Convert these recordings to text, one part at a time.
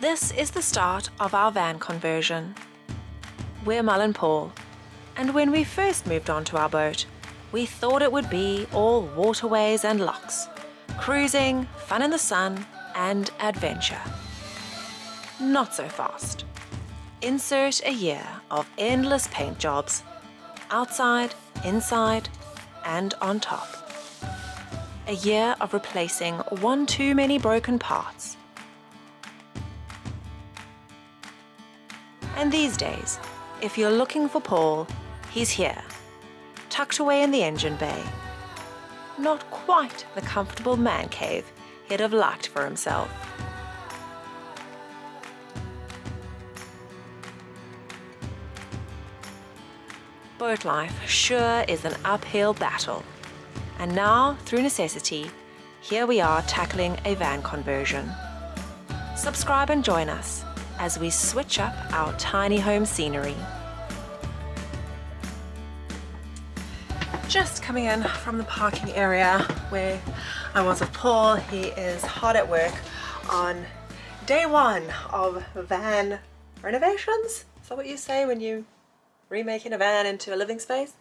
This is the start of our van conversion. We're Mel Paul, and when we first moved onto our boat, we thought it would be all waterways and locks, cruising, fun in the sun, and adventure. Not so fast. Insert a year of endless paint jobs, outside, inside, and on top. A year of replacing one too many broken parts. And these days, if you're looking for Paul, he's here, tucked away in the engine bay. Not quite the comfortable man cave he'd have liked for himself. Boat life sure is an uphill battle. And now, through necessity, here we are tackling a van conversion. Subscribe and join us as we switch up our tiny home scenery. Just coming in from the parking area where I was with Paul. He is hard at work on day one of van renovations. Is that what you say when you remaking a van into a living space?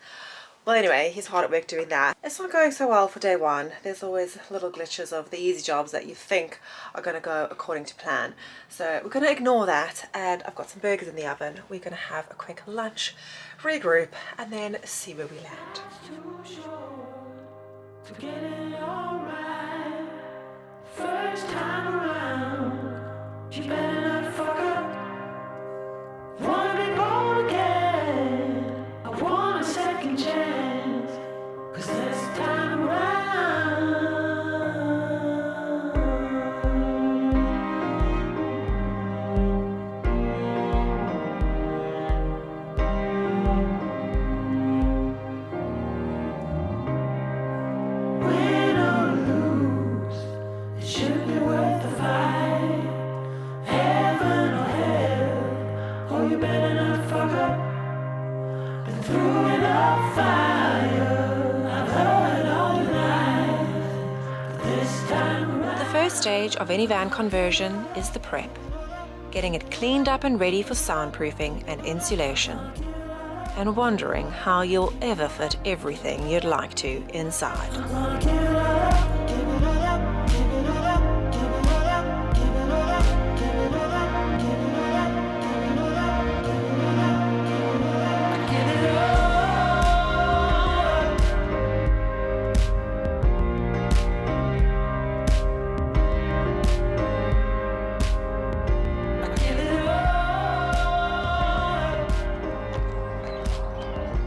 Well, anyway, he's hard at work doing that. It's not going so well for day one. There's always little glitches of the easy jobs that you think are going to go according to plan. So we're going to ignore that, and I've got some burgers in the oven. We're going to have a quick lunch, regroup, and then see where we land. First time around, you better not fuck up. Wanna be born again, I want a second chance, 'cause this time around. Win or lose, it should be worth the fight. Heaven or hell, oh you better not fuck up. Been through enough fire, I've heard all your lies, but this time around. The first stage of any van conversion is the prep, getting it cleaned up and ready for soundproofing and insulation, and wondering how you'll ever fit everything you'd like to inside. I'm gonna give it up, give it up, give it up, give it up, give it up, give it up, give it up, give it up, give it up, give it up, give it up.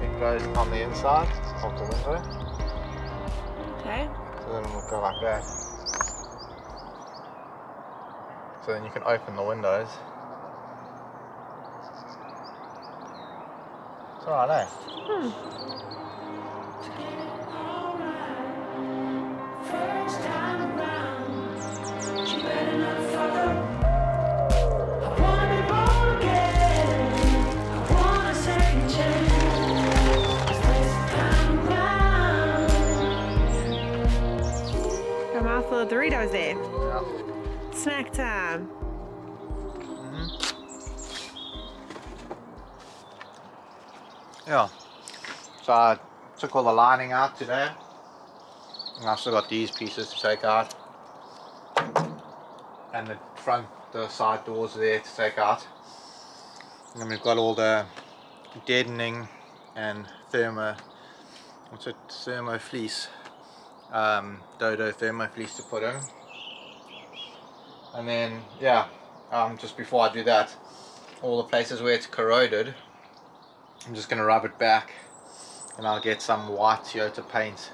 It goes on the inside of the window, Okay. so then we'll go like that. So then you can open the windows. It's alright, eh? First time around, you better not fuck up. I wanna be born again, I want a second chance, 'cause this time around. A mouthful of Doritos there. Yeah. Snack time. Yeah. So I took all the lining out today. And I've still got these pieces to take out. And the side doors there to take out. And then we've got all the deadening and thermo fleece. Dodo thermo fleece to put in. And then, yeah, just before I do that, all the places where it's corroded, I'm just going to rub it back, and I'll get some white Toyota paint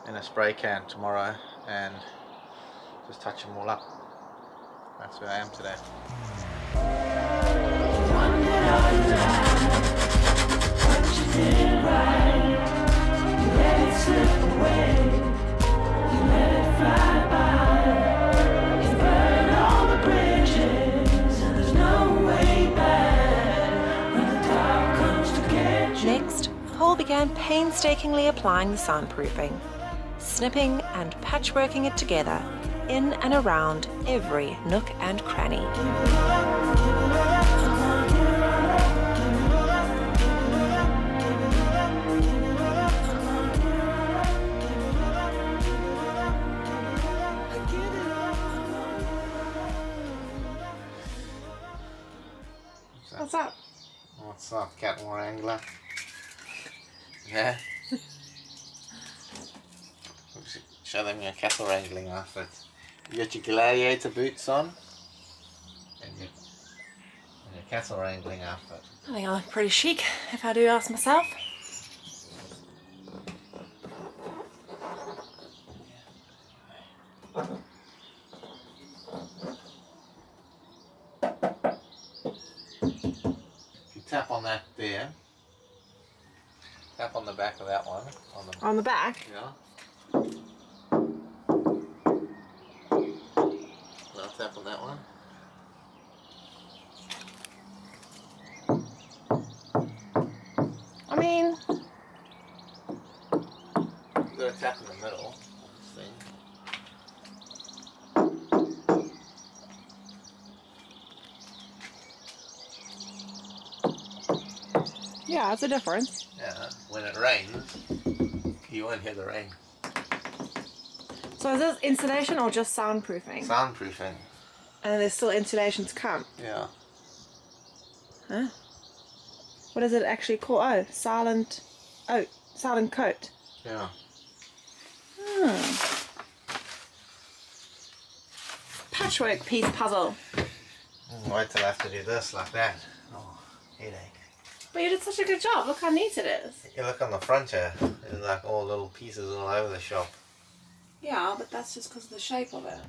in a spray can tomorrow and just touch them all up. That's where I am today. Next, Paul began painstakingly applying the soundproofing, snipping and patchworking it together in and around every nook and cranny. What's up? What's up, cattle wrangler? Yeah? Show them your cattle wrangling outfit. You got your gladiator boots on and your cattle wrangling outfit. I think I look pretty chic, if I do ask myself. If you tap on that there, tap on the back of that one. On the back? Yeah. Now tap on that one. I mean... You gotta tap in the middle of this thing. Yeah, it's a difference. Yeah, when it rains, you won't hear the rain. So is this insulation or just soundproofing? Soundproofing. And there's still insulation to come? Yeah. Huh? What is it actually called? Oh, silent coat. Yeah. Patchwork piece puzzle. Wait till I have to do this like that. Oh, headache. But you did such a good job. Look how neat it is. You look on the front here, there's like all little pieces all over the shop. Yeah, but that's just because of the shape of it.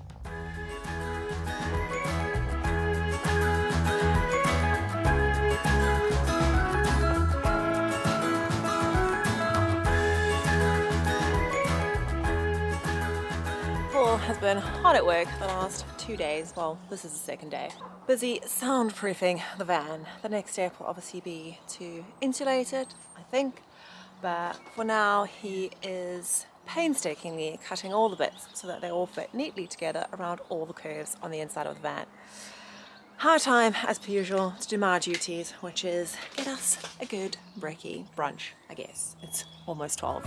Paul has been hard at work the last 2 days. Well, this is the second day. Busy soundproofing the van. The next step will obviously be to insulate it, I think. But for now, he is painstakingly cutting all the bits so that they all fit neatly together around all the curves on the inside of the van. High time, as per usual, to do my duties, which is get us a good brekkie brunch, I guess. It's almost 12.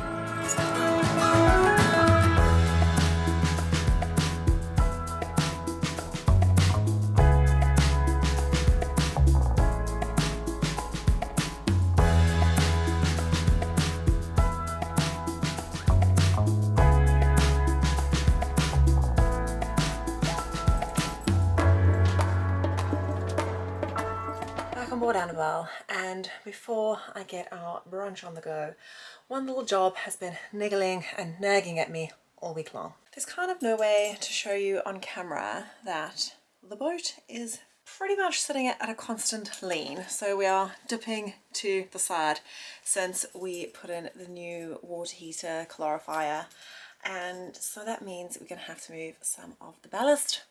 Annabelle, and before I get our brunch on the go, one little job has been niggling and nagging at me all week long. There's kind of no way to show you on camera that the boat is pretty much sitting at a constant lean, so we are dipping to the side since we put in the new water heater calorifier, and so that means we're going to have to move some of the ballasts.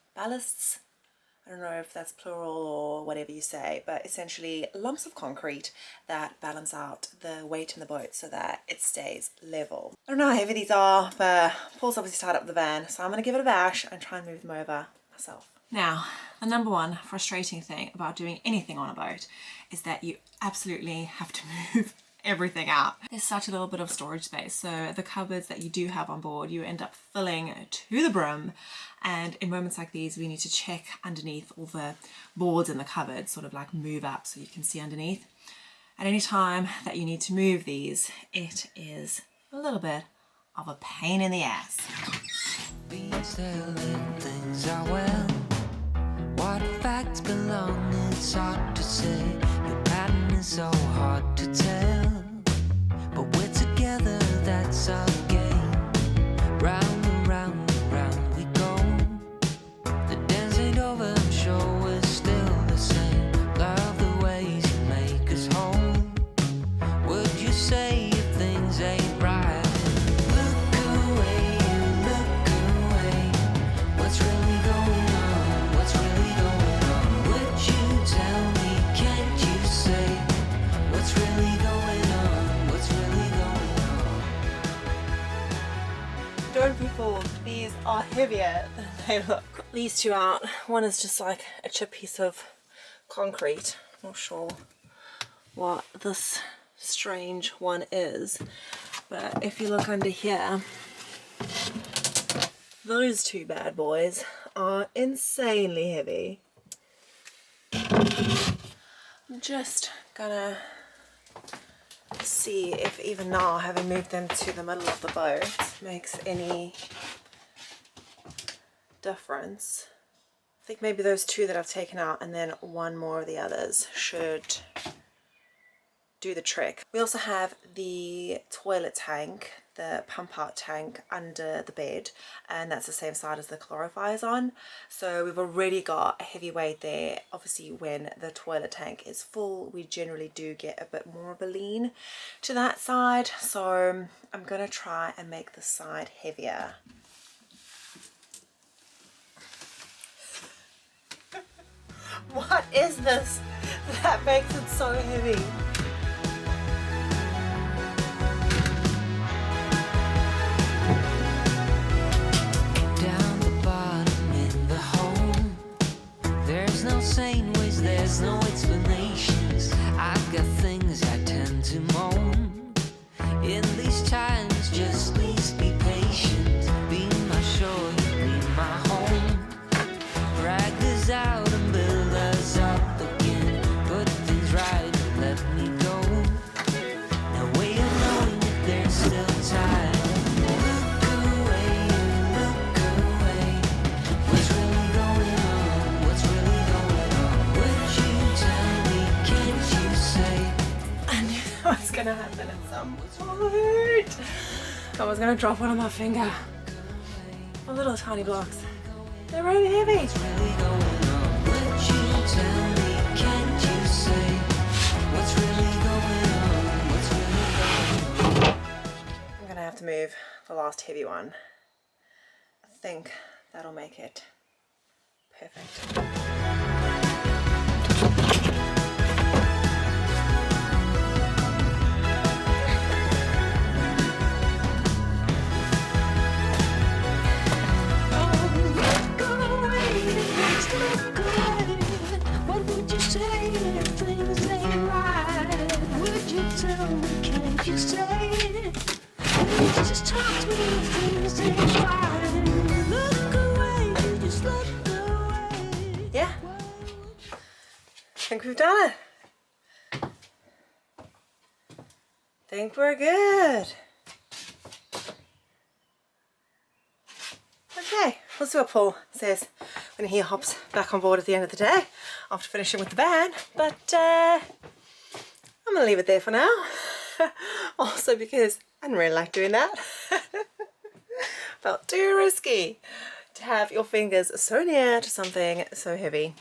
I don't know if that's plural or whatever you say, but essentially lumps of concrete that balance out the weight in the boat so that it stays level. I don't know how heavy these are, but Paul's obviously tied up the van, so I'm going to give it a bash and try and move them over myself. Now, the number one frustrating thing about doing anything on a boat is that you absolutely have to move everything out. There's such a little bit of storage space, so the cupboards that you do have on board you end up filling to the brim, and in moments like these we need to check underneath all the boards in the cupboard, sort of like move up so you can see underneath. At any time that you need to move these, it is a little bit of a pain in the ass. Things are well. What facts belong, it's hard to say. Your pattern is so hard to tell. But we're together, that's our game. Round and round and round we go. The dance ain't over, I'm sure we're still the same. Love the ways you make us whole. Would you say if things ain't right? Look away, look away. What's really going on? What's really going on? Would you tell me, can't you say? What's really going on? What's really going on? Don't be fooled, these are heavier than they look. Got these two out. One is just like a chip piece of concrete. Not sure what this strange one is, but if you look under here, those two bad boys are insanely heavy. I'm just gonna see if even now, having moved them to the middle of the boat, makes any difference. I think maybe those two that I've taken out and then one more of the others should do the trick. We also have the toilet tank, the pump out tank under the bed, and that's the same side as the clarifiers on. So we've already got a heavy weight there. Obviously when the toilet tank is full, we generally do get a bit more of a lean to that side. So I'm gonna try and make the side heavier. What is this that makes it so heavy? Down the bottom in the home, there's no sane ways, there's no explanations. I've got things I tend to moan. In these times, just please be patient. Be my shore, be my home. Drag this out and build us up again. Put things right, let me go. No way of knowing if there's still time. Look away, look away. What's really going on? What's really going on? Would you tell me, can't you say? I knew that was gonna happen at some point. I was gonna drop one on my finger. The little tiny blocks. They're really heavy. What's really going on? Would you tell me, can't you say? What's really going on? What's really going on? I'm gonna have to move the last heavy one. I think that'll make it perfect. What would you say if things ain't right? Would you tell me, can't you say? Please just talk to me if things ain't right. Look away, just look away. Yeah, I think we've done it. Think we're good. Okay, let's see what Paul says when he hops back on board at the end of the day after finishing with the van. But I'm gonna leave it there for now. Also because I didn't really like doing that. Felt too risky to have your fingers so near to something so heavy.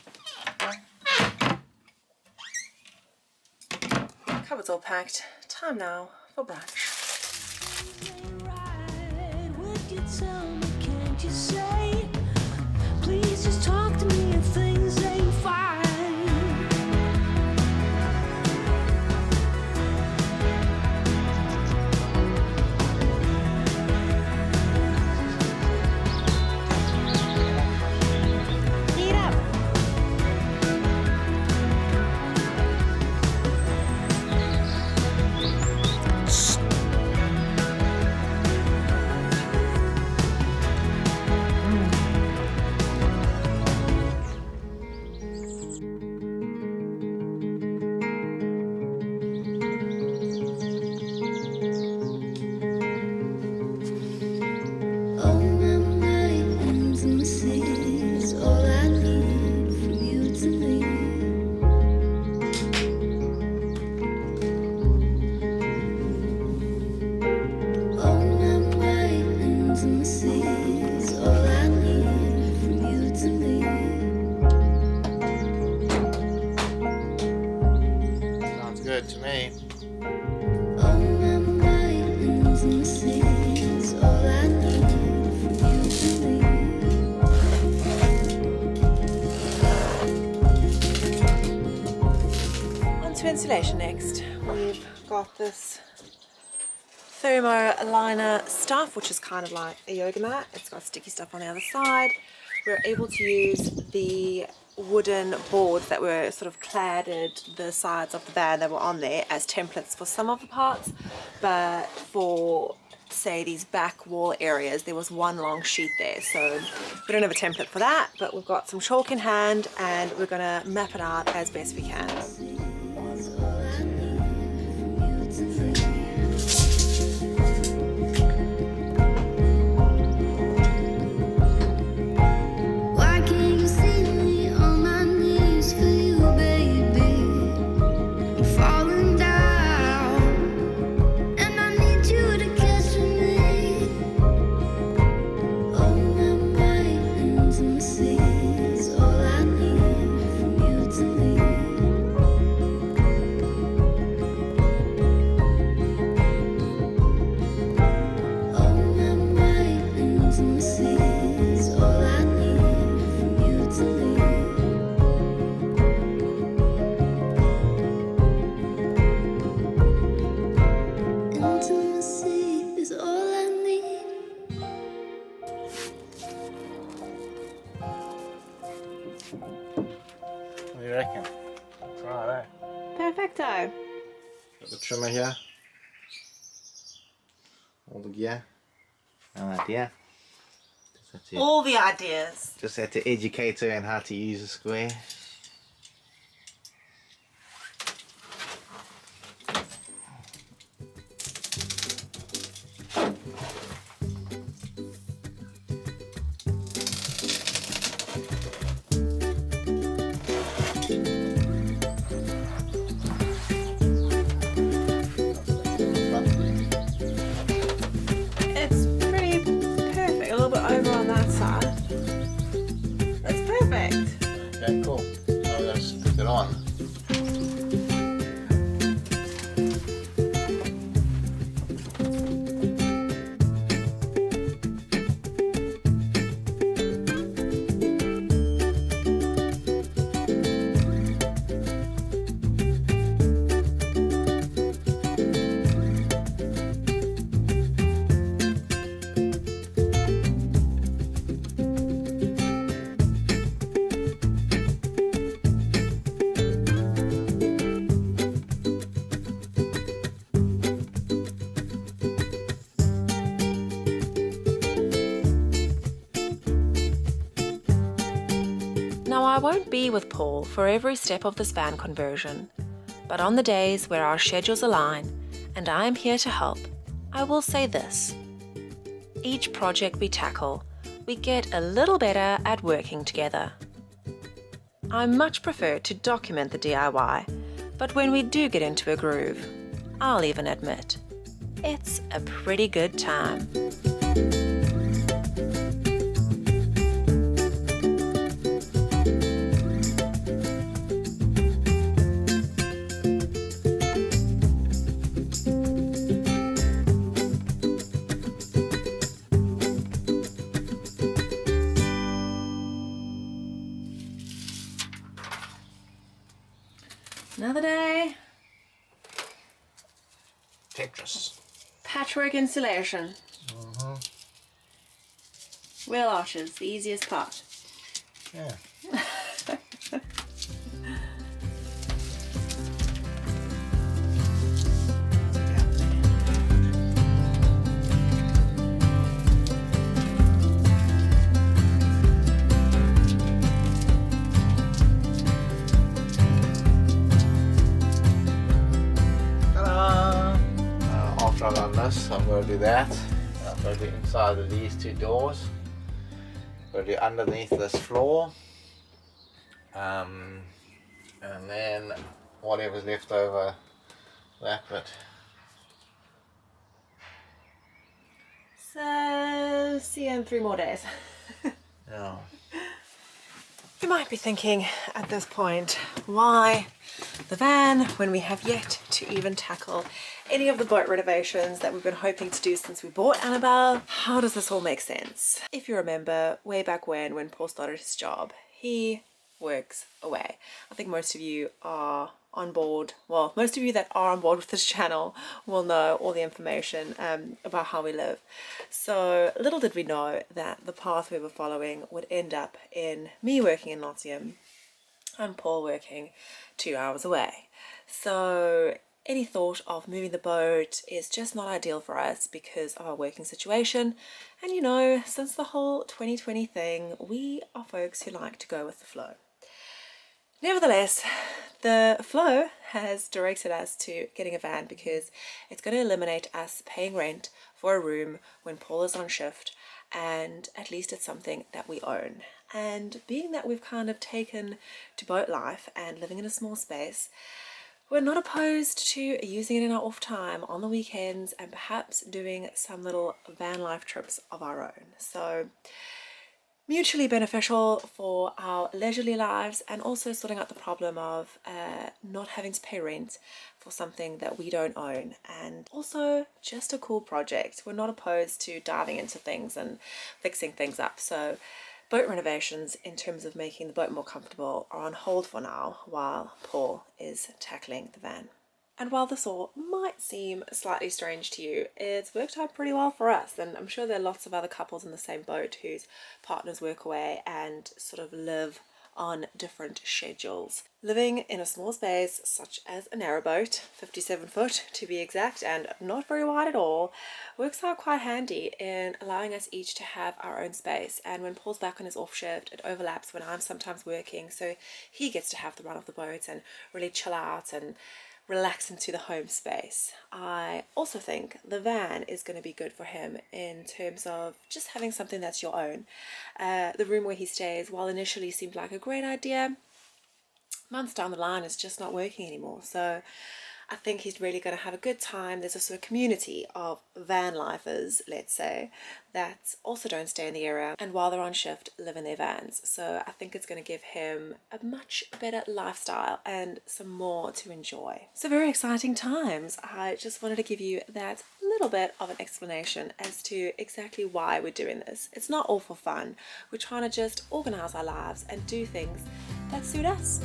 Cupboard's all packed. Time now for brunch. Would you tell me, can't you say? Please just talk to me if things ain't fine. Eat up. Oh, my intimacy is all I need from you to me. Oh, my intimacy is all I need from you to me. Sounds good to me. Oh, my intimacy is all I need from you to me. On to insulation next. We've got this thermo liner stuff, which is kind of like a yoga mat. It's got sticky stuff on the other side. we're able to use the wooden boards that were sort of cladded the sides of the van that were on there as templates for some of the parts, but for say these back wall areas there was one long sheet there, so we don't have a template for that, but we've got some chalk in hand and we're gonna map it out as best we can. What do you reckon? Right, eh? Perfecto. Got the trimmer here. All the gear. No idea. All the ideas. Just had to educate her on how to use a square. It's pretty perfect, a little bit over on that side. That's perfect. Okay, cool. Now we're going to stick it on. Now, I won't be with Paul for every step of this van conversion, but on the days where our schedules align and I am here to help, I will say this. Each project we tackle, we get a little better at working together. I much prefer to document the DIY, but when we do get into a groove, I'll even admit, it's a pretty good time. Another day. Tetris. Patchwork insulation. Wheel arches, the easiest part. Yeah. After I've done this, I'm going to do that. I'm going to do inside of these two doors. I'm going to do underneath this floor. And then whatever's left over that bit. So, see you in 3 more days. Yeah. You might be thinking at this point, why the van when we have yet to even tackle any of the boat renovations that we've been hoping to do since we bought Annabelle? How does this all make sense? If you remember, way back when Paul started his job, he works away. I think most of you are on board, well, most of you that are on board with this channel will know all the information about how we live. So little did we know that the path we were following would end up in me working in Nottingham and Paul working 2 hours away. So any thought of moving the boat is just not ideal for us because of our working situation. And you know, since the whole 2020 thing, we are folks who like to go with the flow. Nevertheless, the flow has directed us to getting a van because it's going to eliminate us paying rent for a room when Paul is on shift, and at least it's something that we own. And being that we've kind of taken to boat life and living in a small space, we're not opposed to using it in our off time on the weekends and perhaps doing some little van life trips of our own. So mutually beneficial for our leisurely lives, and also sorting out the problem of not having to pay rent for something that we don't own, and also just a cool project. We're not opposed to diving into things and fixing things up. So boat renovations in terms of making the boat more comfortable are on hold for now while Paul is tackling the van. And while this all might seem slightly strange to you, it's worked out pretty well for us. And I'm sure there are lots of other couples in the same boat whose partners work away and sort of live on different schedules. Living in a small space such as a narrowboat, 57 foot to be exact, and not very wide at all, works out quite handy in allowing us each to have our own space. And when Paul's back on his off shift, it overlaps when I'm sometimes working, so he gets to have the run of the boat and really chill out and relax into the home space. I also think the van is going to be good for him in terms of just having something that's your own. The room where he stays, while initially seemed like a great idea, months down the line it's just not working anymore. So I think he's really going to have a good time. There's a sort of community of van lifers, let's say, that also don't stay in the area and while they're on shift live in their vans. So I think it's going to give him a much better lifestyle and some more to enjoy. So very exciting times. I just wanted to give you that little bit of an explanation as to exactly why we're doing this. It's not all for fun. We're trying to just organize our lives and do things that suit us.